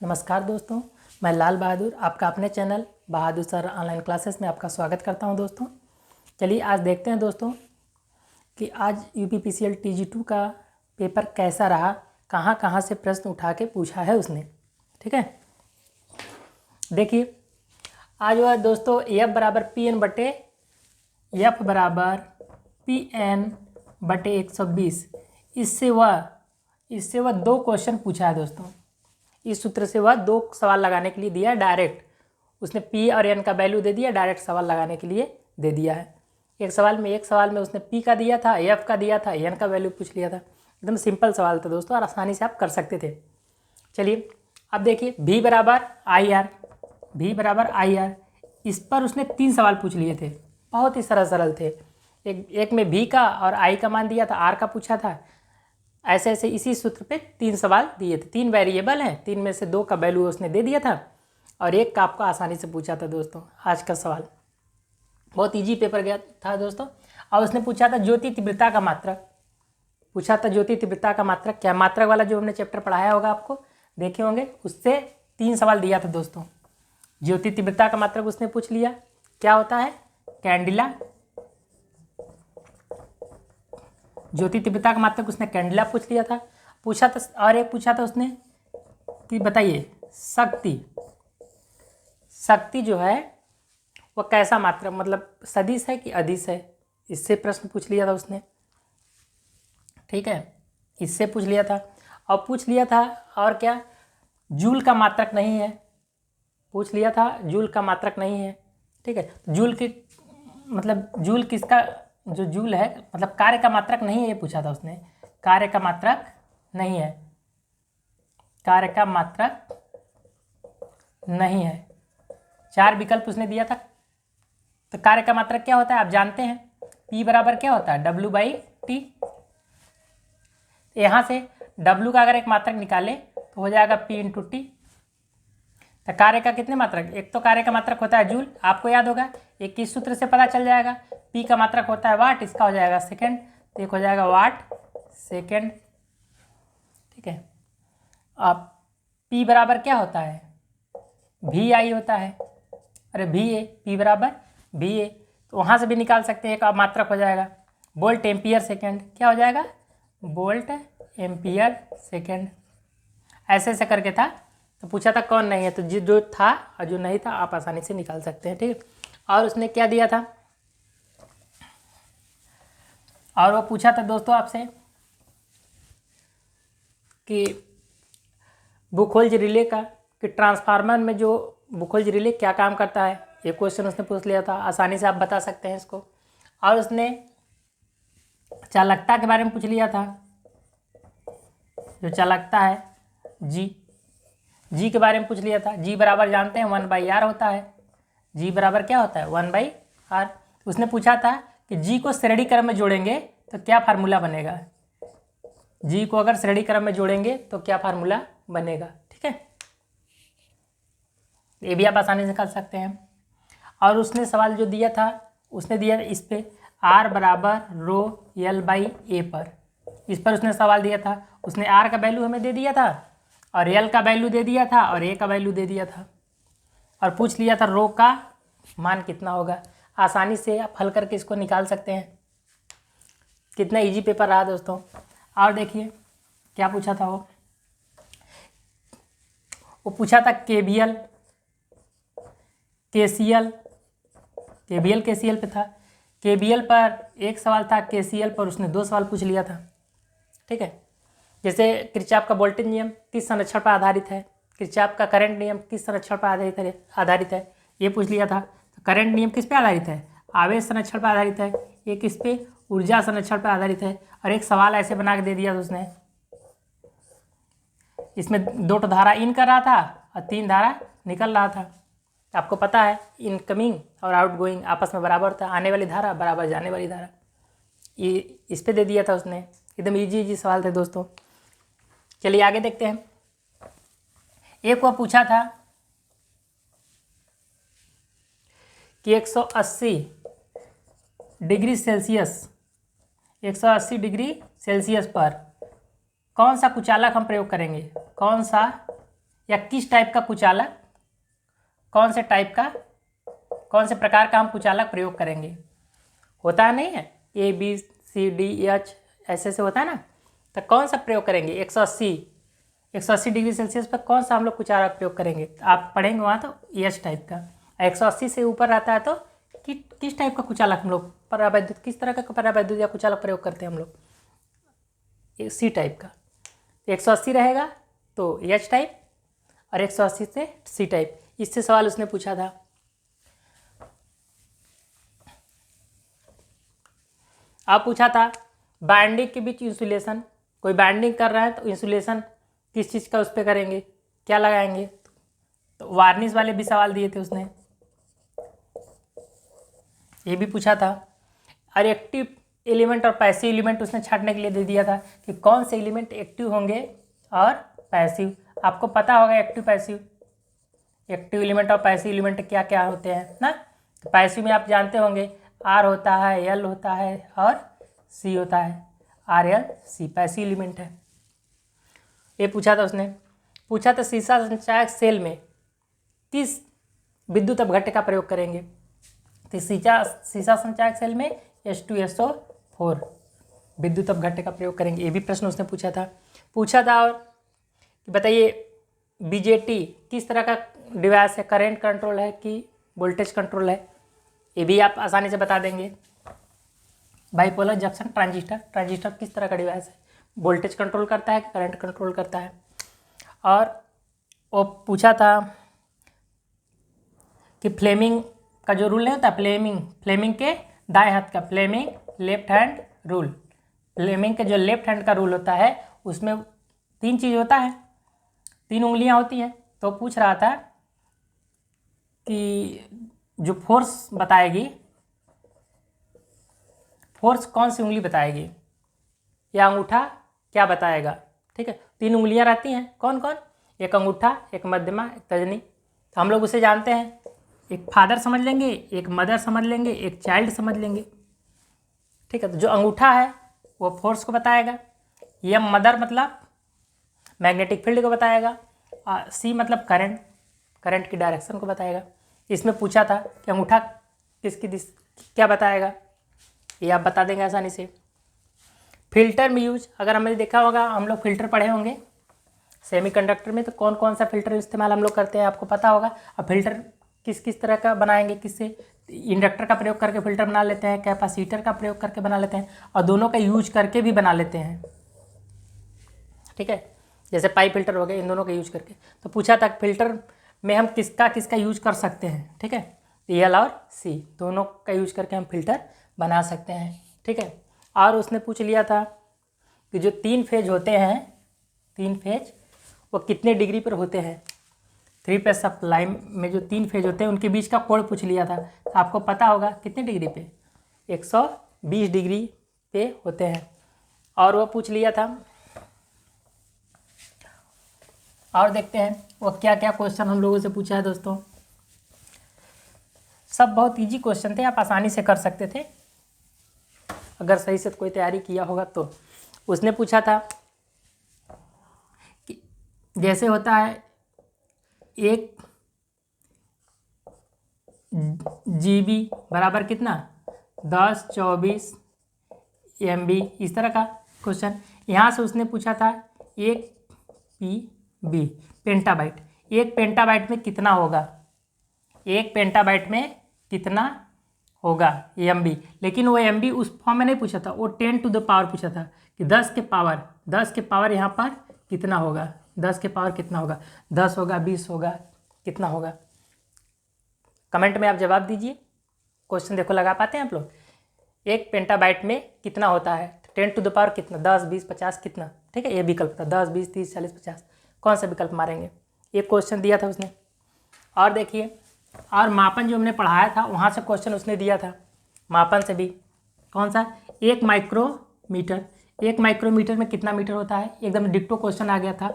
नमस्कार दोस्तों, मैं लाल बहादुर आपका अपने चैनल बहादुर सर ऑनलाइन क्लासेस में आपका स्वागत करता हूं। दोस्तों चलिए आज देखते हैं दोस्तों कि आज यूपीपीसीएल TG2 का पेपर कैसा रहा, कहां कहां से प्रश्न उठा के पूछा है उसने। ठीक है, देखिए आज वह दोस्तों F बराबर PN बटे 120 इससे वह 2 क्वेश्चन पूछा है दोस्तों। इस सूत्र से वह 2 सवाल लगाने के लिए दिया है डायरेक्ट। उसने P और N का वैल्यू दे दिया, डायरेक्ट सवाल लगाने के लिए दे दिया है। एक सवाल में उसने P का दिया था, F का दिया था, N का वैल्यू पूछ लिया था। एकदम सिंपल सवाल था दोस्तों और आसानी से आप कर सकते थे। चलिए अब देखिए V बराबर IR, इस पर उसने 3 सवाल पूछ लिए थे, बहुत ही सरल थे। एक में V का और I का मान दिया था, R का पूछा था। ऐसे इसी सूत्र पे 3 सवाल दिए थे। 3 वेरिएबल हैं, 3 में से 2 का वैल्यू उसने दे दिया था और एक का आपको आसानी से पूछा था दोस्तों। आज का सवाल बहुत इजी पेपर गया था दोस्तों। और उसने पूछा था ज्योति तीव्रता का मात्रक, क्या मात्रक वाला जो हमने चैप्टर पढ़ाया होगा आपको देखे होंगे, उससे 3 सवाल दिया था दोस्तों। ज्योति तीव्रता का मात्रक उसने पूछ लिया, क्या होता है कैंडिला। ज्योति तीव्रता का मात्रक उसने कैंडिला पूछ लिया था। और एक पूछा था उसने कि बताइए शक्ति जो है वह कैसा मात्रक, मतलब सदिश है कि अदिश है, इससे प्रश्न पूछ लिया था उसने। ठीक है, इससे पूछ लिया था। और पूछ लिया था और क्या, जूल का मात्रक नहीं है, पूछ लिया था जूल का मात्रक नहीं है। ठीक है, जूल किसका, जो जूल है मतलब कार्य का मात्रक नहीं है, ये पूछा था उसने। कार्य का मात्रक नहीं है। 4 विकल्प उसने दिया था। तो कार्य का मात्रक क्या होता है आप जानते हैं, P बराबर क्या होता है W/T। यहाँ से W का अगर एक मात्रक निकाले तो हो जाएगा P × T। तो कार्य का कितने मात्रक, एक तो कार्य का मात्रक होता है जूल, आपको याद होगा, एक किस सूत्र से पता चल जाएगा। P का मात्रक होता है वाट, इसका हो जाएगा सेकंड, तो एक हो जाएगा वाट सेकंड। ठीक है, अब P बराबर क्या होता है VI होता है, अरे VA, P बराबर VA, तो वहाँ से भी निकाल सकते हैं। एक अब मात्रक हो जाएगा वोल्ट एम्पियर सेकंड, क्या हो जाएगा वोल्ट एम्पियर सेकंड। ऐसे करके था, तो पूछा था कौन नहीं है, तो जो था और जो नहीं था आप आसानी से निकाल सकते हैं। ठीक है, और उसने क्या दिया था, और वो पूछा था दोस्तों आपसे कि बुखोल्ज रिले का, कि ट्रांसफार्मर में जो बुखोल्ज रिले क्या काम करता है, ये क्वेश्चन उसने पूछ लिया था। आसानी से आप बता सकते हैं इसको। और उसने चालकता के बारे में पूछ लिया था, जो चालकता है जी के बारे में पूछ लिया था। जी बराबर जानते हैं 1/r होता है। जी बराबर क्या होता है 1/r। उसने पूछा था कि जी को श्रेणी क्रम में जोड़ेंगे तो क्या फार्मूला बनेगा, जी को अगर श्रेणी क्रम में जोड़ेंगे तो क्या फार्मूला बनेगा। ठीक है, ये भी आप आसानी से कर सकते हैं। और उसने सवाल जो दिया था, उसने दिया इस पे R बराबर ρL/A पर, इस पर उसने सवाल दिया था। उसने R का वैल्यू हमें दे दिया था और L का वैल्यू दे दिया था और A का वैल्यू दे दिया था, और पूछ लिया था रो का मान कितना होगा। आसानी से आप हल करके इसको निकाल सकते हैं। कितना इजी पेपर रहा दोस्तों। और देखिए क्या पूछा था, वो पूछा था KVL KCL पे था। KVL पर एक सवाल था, KCL पर उसने 2 सवाल पूछ लिया था। ठीक है, जैसे किरचॉफ का वोल्टेज नियम किस संरक्षण पर आधारित है, किरचॉफ का करंट नियम किस संरक्षण पर आधारित है, ये पूछ लिया था। तो करंट नियम किस पे आधारित है, आवेश संरक्षण पर आधारित है। एक किस पे, ऊर्जा संरक्षण पर आधारित है। और एक सवाल ऐसे बना के दे दिया उसने, इसमें 2 धारा इन कर रहा था और 3 धारा निकल रहा था। आपको पता है इनकमिंग और आउटगोइंग आपस में बराबर था, आने वाली धारा बराबर जाने वाली धारा, ये इस पे दे दिया था उसने। एकदम इजी सवाल थे दोस्तों। चलिए आगे देखते हैं। एक वो पूछा था कि 180 डिग्री सेल्सियस पर कौन सा कुचालक हम प्रयोग करेंगे, कौन सा या किस टाइप का कुचालक, कौन से प्रकार का हम कुचालक प्रयोग करेंगे। होता नहीं है ABCDEH ऐसे से होता है ना, तो कौन सा प्रयोग करेंगे 180 डिग्री सेल्सियस पर कौन सा हम लोग कुचालक प्रयोग करेंगे। आप पढ़ेंगे वहाँ तो एच टाइप का, 180 से ऊपर रहता है तो किस टाइप का कुचालक हम लोग परावैद्युत, किस तरह का परावैद्युत या कुचालक प्रयोग करते हैं हम लोग, सी टाइप का। 180 रहेगा तो एच टाइप और 180 से सी टाइप। इससे सवाल उसने पूछा था। अब पूछा था बाइंडिंग के बीच इंसुलेशन, कोई बाइंडिंग कर रहा है तो इंसुलेशन किस चीज़ का उस पर करेंगे, क्या लगाएंगे। तो वार्निश वाले भी सवाल दिए थे उसने, ये भी पूछा था। और एक्टिव एलिमेंट और पैसिव एलिमेंट उसने छांटने के लिए दे दिया था कि कौन से एलिमेंट एक्टिव होंगे और पैसिव। आपको पता होगा एक्टिव एलिमेंट और पैसिव एलिमेंट क्या क्या होते हैं ना। तो पैसिव में आप जानते होंगे R होता है, L होता है और C होता है, RLC पैसिव एलिमेंट है। ये पूछा था उसने। पूछा था सीसा संचायक सेल में किस विद्युत अपघट्य का प्रयोग करेंगे। तो सीसा संचायक सेल में H2SO4 विद्युत अपघट्य का प्रयोग करेंगे। ये भी प्रश्न उसने पूछा था। और बताइए BJT किस तरह का डिवाइस है, करंट कंट्रोल है कि वोल्टेज कंट्रोल है। ये भी आप आसानी से बता देंगे। बाइपोलर जंक्शन ट्रांजिस्टर किस तरह का डिवाइस है, वोल्टेज कंट्रोल करता है कि करंट कंट्रोल करता है। और वो पूछा था कि फ्लेमिंग का जो रूल नहीं होता, फ्लेमिंग के दाएं हाथ का, Fleming left hand rule, Fleming के जो लेफ्ट हैंड का रूल होता है उसमें 3 चीज़ होता है, 3 उंगलियां होती हैं। तो पूछ रहा था कि जो फोर्स बताएगी, फोर्स कौन सी उंगली बताएगी या अंगूठा क्या बताएगा। ठीक है, 3 उंगलियां रहती हैं, कौन कौन, एक अंगूठा, एक मध्यमा, एक तर्जनी। तो हम लोग उसे जानते हैं, एक फादर समझ लेंगे, एक मदर समझ लेंगे, एक चाइल्ड समझ लेंगे। ठीक है, तो जो अंगूठा है वो फोर्स को बताएगा, या मदर मतलब मैग्नेटिक फील्ड को बताएगा, सी मतलब करंट की डायरेक्शन को बताएगा। इसमें पूछा था कि अंगूठा किसकी क्या बताएगा, ये आप बता देंगे आसानी से। फिल्टर में यूज, अगर हमने देखा होगा, हम लोग फिल्टर पढ़े होंगे सेमीकंडक्टर में, तो कौन कौन सा फिल्टर इस्तेमाल हम लोग करते हैं आपको पता होगा। अब फिल्टर किस तरह का बनाएंगे, किससे, इंडक्टर का प्रयोग करके फिल्टर बना लेते हैं, कैपेसिटर का प्रयोग करके बना लेते हैं, और दोनों का यूज करके भी बना लेते हैं। ठीक है, जैसे पाइप फिल्टर हो गए, इन दोनों का यूज करके। तो पूछा था फिल्टर में हम किसका यूज कर सकते हैं। ठीक है, L और C दोनों का यूज करके हम फिल्टर बना सकते हैं। ठीक है, और उसने पूछ लिया था कि जो 3 फेज होते हैं, 3 फेज वो कितने डिग्री पर होते हैं। 3 फेज सप्लाई में जो 3 फेज होते हैं उनके बीच का कोण पूछ लिया था। तो आपको पता होगा कितने डिग्री पे, 120 डिग्री पे होते हैं। और वो पूछ लिया था, और देखते हैं वो क्या क्या क्वेश्चन हम लोगों से पूछा है। दोस्तों सब बहुत इजी क्वेश्चन थे, आप आसानी से कर सकते थे अगर सही से कोई तैयारी किया होगा तो। उसने पूछा था कि जैसे होता है 1 GB बराबर कितना, 1024 MB, इस तरह का क्वेश्चन। यहाँ से उसने पूछा था 1 PB पेंटाबाइट, 1 पेंटाबाइट में कितना होगा, 1 पेंटाबाइट में कितना होगा MB। लेकिन वो MB उस फॉर्म में नहीं पूछा था, वो 10 टू द पावर पूछा था कि 10 के पावर यहाँ पर कितना होगा, 10 के पावर कितना होगा, 10 होगा, 20 होगा, कितना होगा। कमेंट में आप जवाब दीजिए। क्वेश्चन देखो लगा पाते हैं आप लोग। 1 पेंटाबाइट में कितना होता है, 10 टू द पावर कितना, 10, 20, 50 कितना। ठीक है, ये विकल्प था 10, 20, 30, 40, 50, कौन सा विकल्प मारेंगे। ये क्वेश्चन दिया था उसने। और देखिए, और मापन जो हमने पढ़ाया था वहाँ से क्वेश्चन उसने दिया था, मापन से भी। कौन सा, 1 माइक्रोमीटर, 1 माइक्रोमीटर में कितना मीटर होता है, एकदम डिक्टो क्वेश्चन आ गया था,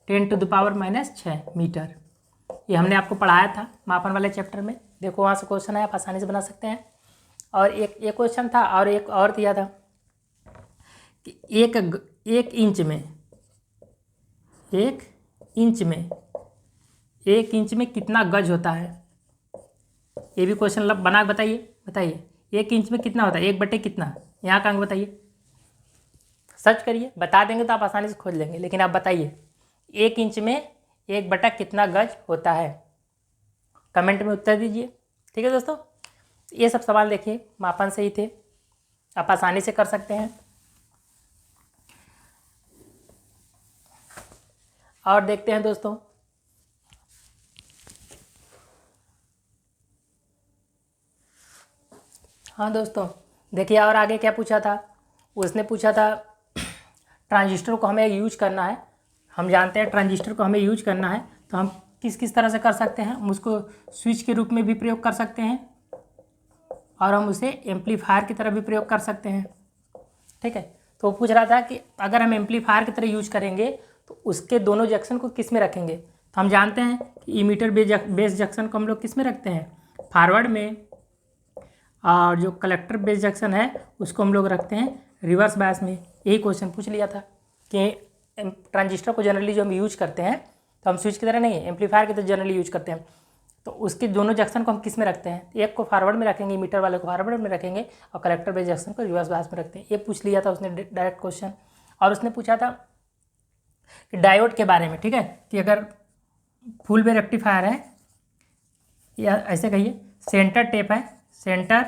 10 टू द पावर -6 मीटर। ये हमने आपको पढ़ाया था मापन वाले चैप्टर में। देखो वहाँ से क्वेश्चन है, आप आसानी से बना सकते हैं। और एक क्वेश्चन था, और एक और दिया था कि 1 इंच में 1 इंच में कितना गज होता है? ये भी क्वेश्चन बना के बताइए 1 इंच में कितना होता है, 1/, कितना, यहाँ का अंक बताइए। सर्च करिए, बता देंगे तो आप आसानी से खोज लेंगे, लेकिन आप बताइए 1 इंच में 1/, कितना गज होता है? कमेंट में उत्तर दीजिए। ठीक है दोस्तों, ये सब सवाल देखिए मापन से ही थे, आप आसानी से कर सकते हैं। और देखते हैं दोस्तों, हाँ दोस्तों देखिए, और आगे क्या पूछा था, उसने पूछा था ट्रांजिस्टर को हमें यूज करना है। हम जानते हैं ट्रांजिस्टर को हमें यूज करना है, तो हम किस किस तरह से कर सकते हैं? हम उसको स्विच के रूप में भी प्रयोग कर सकते हैं, और हम उसे एम्पलीफायर की तरह भी प्रयोग कर सकते हैं। ठीक है, तो वो पूछ रहा था कि अगर हम एम्पलीफायर की तरह यूज करेंगे तो उसके दोनों जंक्शन को किस में रखेंगे? तो हम जानते हैं कि इमीटर बेस जंक्शन को हम लोग किस में रखते हैं? फॉरवर्ड में। और जो कलेक्टर बेस जंक्शन है उसको हम लोग रखते हैं रिवर्स बायस में। यही क्वेश्चन पूछ लिया था कि ट्रांजिस्टर को जनरली जो हम यूज करते हैं, तो हम स्विच की तरह नहीं, एम्पलीफायर की तरह जनरली यूज करते हैं, तो उसके दोनों जंक्शन को हम किस में रखते हैं? एक को फॉरवर्ड में रखेंगे, मीटर वाले को फॉरवर्ड में रखेंगे, और कलेक्टर बेस जंक्शन को रिवर्स बायस में रखते हैं। ये पूछ लिया था उसने डायरेक्ट क्वेश्चन। और उसने पूछा था कि डायोड के बारे में, ठीक है, कि अगर फुल वे रेक्टिफायर है, या ऐसे कहिए सेंटर टेप है, सेंटर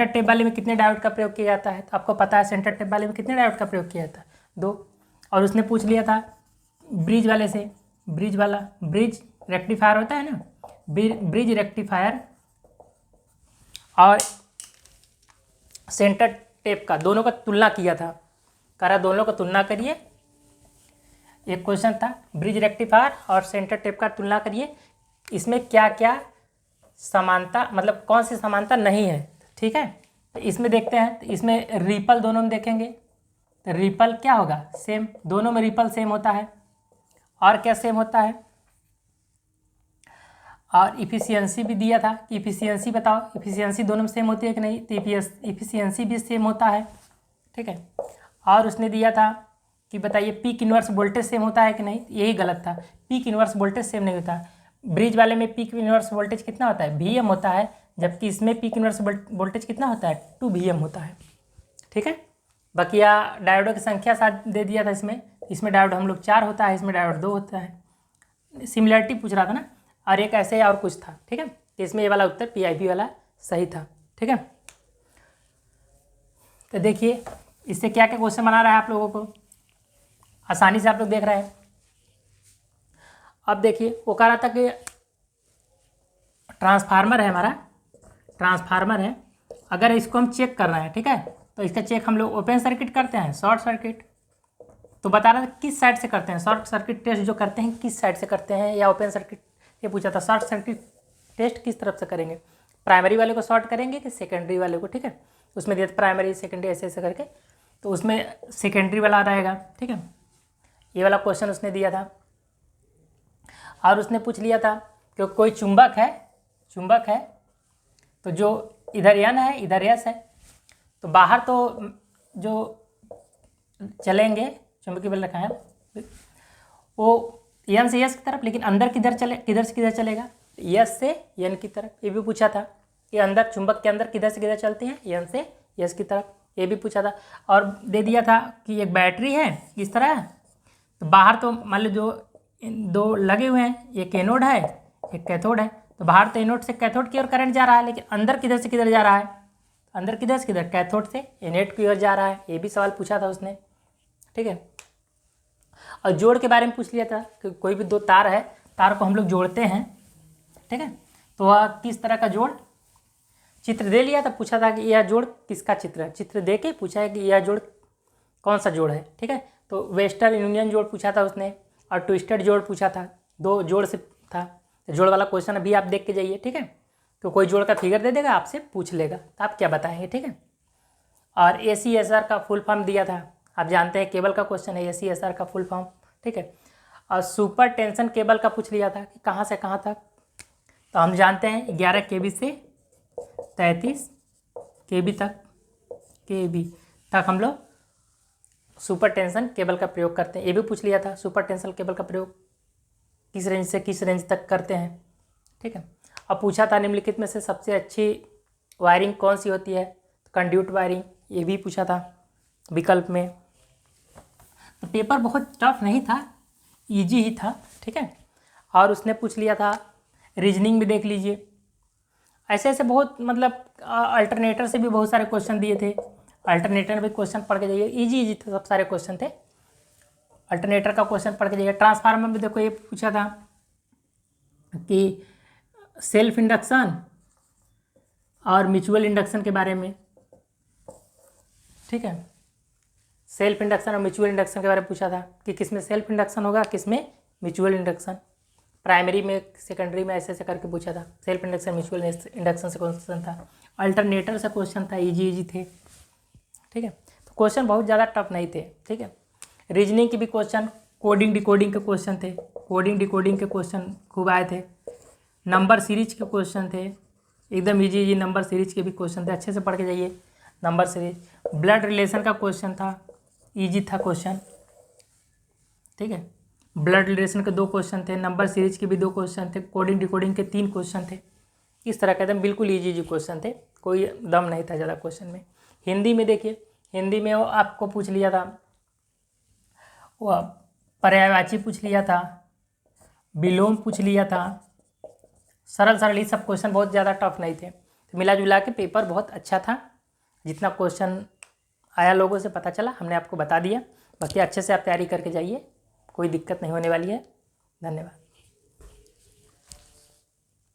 टेप वाले में कितने डायोड का प्रयोग किया जाता है? तो आपको पता है सेंटर टेप वाले में कितने डायोड का प्रयोग किया जाता है? 2। और उसने पूछ लिया था ब्रिज वाले से, ब्रिज रेक्टिफायर होता है ना, ब्रिज रेक्टिफायर और सेंटर टेप का दोनों का तुलना किया था, कह रहा दोनों का तुलना करिए। एक क्वेश्चन था ब्रिज रेक्टिफायर और सेंटर टेप का तुलना करिए, इसमें क्या क्या समानता, मतलब कौन सी समानता नहीं है। ठीक है, तो इसमें देखते हैं, तो इसमें रिपल दोनों में देखेंगे, तो रिपल क्या होगा? सेम, दोनों में रिपल सेम होता है। और क्या सेम होता है? और इफिशियंसी भी दिया था कि इफिशियंसी बताओ, इफिशियंसी दोनों में सेम होती है कि नहीं? तो इफिशियंसी भी सेम होता है। ठीक है, और उसने दिया था कि बताइए पीक इनवर्स वोल्टेज सेम होता है कि नहीं? यही गलत था, पीक इनवर्स वोल्टेज सेम नहीं होता। ब्रिज वाले में पीक इनवर्स वोल्टेज कितना होता है? Vm होता है, जबकि इसमें पीक इनवर्स वोल्टेज कितना होता है? 2 Vm होता है। ठीक है, बाकी डायोडों की संख्या साथ दे दिया था इसमें डायोड हम लोग 4 होता है, इसमें डायोड 2 होता है। सिमिलरिटी पूछ रहा था ना, और एक ऐसे और कुछ था। ठीक है, तो इसमें ये वाला उत्तर PIP वाला सही था। ठीक है, तो देखिए इससे क्या क्या क्वेश्चन बना रहा है आप लोगों को, आसानी से आप लोग देख रहे हैं। अब देखिए वो कह रहा था कि ट्रांसफार्मर है हमारा, ट्रांसफार्मर है, अगर इसको हम चेक कर रहे हैं, ठीक है, तो इसका चेक हम लोग ओपन सर्किट करते हैं, शॉर्ट सर्किट। तो बता रहा था किस साइड से करते हैं, शॉर्ट सर्किट टेस्ट जो करते हैं किस साइड से करते हैं, या ओपन सर्किट, ये पूछा था। शॉर्ट सर्किट टेस्ट किस तरफ से करेंगे, प्राइमरी वाले को शॉर्ट करेंगे कि सेकेंडरी वाले को? ठीक है, उसमें दिया प्राइमरी सेकेंडरी ऐसे ऐसे करके, तो उसमें सेकेंडरी वाला रहेगा। ठीक है, ये वाला क्वेश्चन उसने दिया था। और उसने पूछ लिया था कि कोई चुंबक है, तो जो इधर N है इधर S है, तो बाहर तो जो चलेंगे, चुंबकीय बल रखा है वो N से S की तरफ, लेकिन अंदर किधर से किधर चलेगा? S से N की तरफ। ये भी पूछा था कि अंदर चुंबक के अंदर किधर से किधर चलते हैं? N से S की तरफ। ये भी पूछा था। और दे दिया था कि एक बैटरी है इस तरह, तो बाहर तो मान लो जो 2 लगे हुए हैं, एक एनोड है एक कैथोड है, तो बाहर तो एनोड से कैथोड की ओर करंट जा रहा है, लेकिन अंदर किधर से किधर जा रहा है? अंदर किधर से किधर? कैथोड से एनोड की ओर जा रहा है। ये भी सवाल पूछा था उसने। ठीक है, और जोड़ के बारे में पूछ लिया था कि कोई भी 2 तार है, तार को हम लोग जोड़ते हैं, ठीक है, तो वह किस तरह का जोड़? चित्र दे लिया था, पूछा था कि यह जोड़ किसका चित्र है, चित्र दे के पूछा है कि यह जोड़ कौन सा जोड़ है। ठीक है, तो वेस्टर्न यूनियन जोड़ पूछा था उसने, और ट्विस्टेड जोड़ पूछा था, 2 जोड़ से था। जोड़ वाला क्वेश्चन अभी आप देख के जाइए। ठीक है, तो कोई जोड़ का फिगर दे देगा, आपसे पूछ लेगा, तो आप क्या बताएंगे? ठीक है, और ACSR का फुल फॉर्म दिया था, आप जानते हैं केबल का क्वेश्चन है ACSR का फुल फॉर्म। ठीक है, और सुपर टेंशन केबल का पूछ लिया था कि कहाँ से कहाँ तक, तो हम जानते हैं 11 kV से 33 kV तक हम लोग सुपर टेंशन केबल का प्रयोग करते हैं। ये भी पूछ लिया था सुपर टेंशन केबल का प्रयोग। किस रेंज से किस रेंज तक करते हैं। ठीक है। अब पूछा था निम्नलिखित में से सबसे अच्छी वायरिंग कौन सी होती है, तो कंड्यूट वायरिंग, ये भी पूछा था विकल्प में। तो पेपर बहुत टफ नहीं था, इजी ही था। ठीक है। और उसने पूछ लिया था रीजनिंग भी देख लीजिए। ऐसे ऐसे बहुत मतलब अल्टरनेटर से भी बहुत सारे क्वेश्चन दिए थे, अल्टरनेटर में भी क्वेश्चन पढ़ के जाइए, इजी इजी थे, सब सारे क्वेश्चन थे। अल्टरनेटर का क्वेश्चन पढ़ के जाइए। ट्रांसफार्मर में देखो ये पूछा था कि सेल्फ इंडक्शन और म्यूचुअल इंडक्शन के बारे में। ठीक है। सेल्फ इंडक्शन और म्यूचुअल इंडक्शन के बारे में पूछा था कि किसमें सेल्फ इंडक्शन होगा, किसमें म्यूचुअल इंडक्शन। प्राइमरी में, सेकेंडरी में ऐसे ऐसे करके पूछा था। सेल्फ इंडक्शन, म्यूचुअल इंडक्शन से क्वेश्चन था। अल्टरनेटर से क्वेश्चन था, इजी इजी थे। ठीक है। तो क्वेश्चन बहुत ज़्यादा टफ नहीं थे। ठीक है। रीजनिंग के भी क्वेश्चन, कोडिंग डिकोडिंग के क्वेश्चन थे, कोडिंग डिकोडिंग के क्वेश्चन खूब आए थे। नंबर सीरीज के क्वेश्चन थे, एकदम इजी इजी नंबर सीरीज के भी क्वेश्चन थे, अच्छे से पढ़ के जाइए। नंबर सीरीज, ब्लड रिलेशन का क्वेश्चन था, इजी था क्वेश्चन। ठीक है। ब्लड रिलेशन के 2 क्वेश्चन थे, नंबर सीरीज के भी 2 क्वेश्चन थे, कोडिंग डिकोडिंग के 3 क्वेश्चन थे। इस तरह के एकदम बिल्कुल इजी इजी क्वेश्चन थे, कोई दम नहीं था ज़्यादा क्वेश्चन में। हिंदी में देखिए, हिंदी में वो आपको पूछ लिया था, वो पर्यायवाची पूछ लिया था, विलोम पूछ लिया था, सरल सरल ये सब क्वेश्चन, बहुत ज़्यादा टफ नहीं थे। तो मिला जुला के पेपर बहुत अच्छा था। जितना क्वेश्चन आया लोगों से पता चला हमने आपको बता दिया। बाकी अच्छे से आप तैयारी करके जाइए, कोई दिक्कत नहीं होने वाली है। धन्यवाद।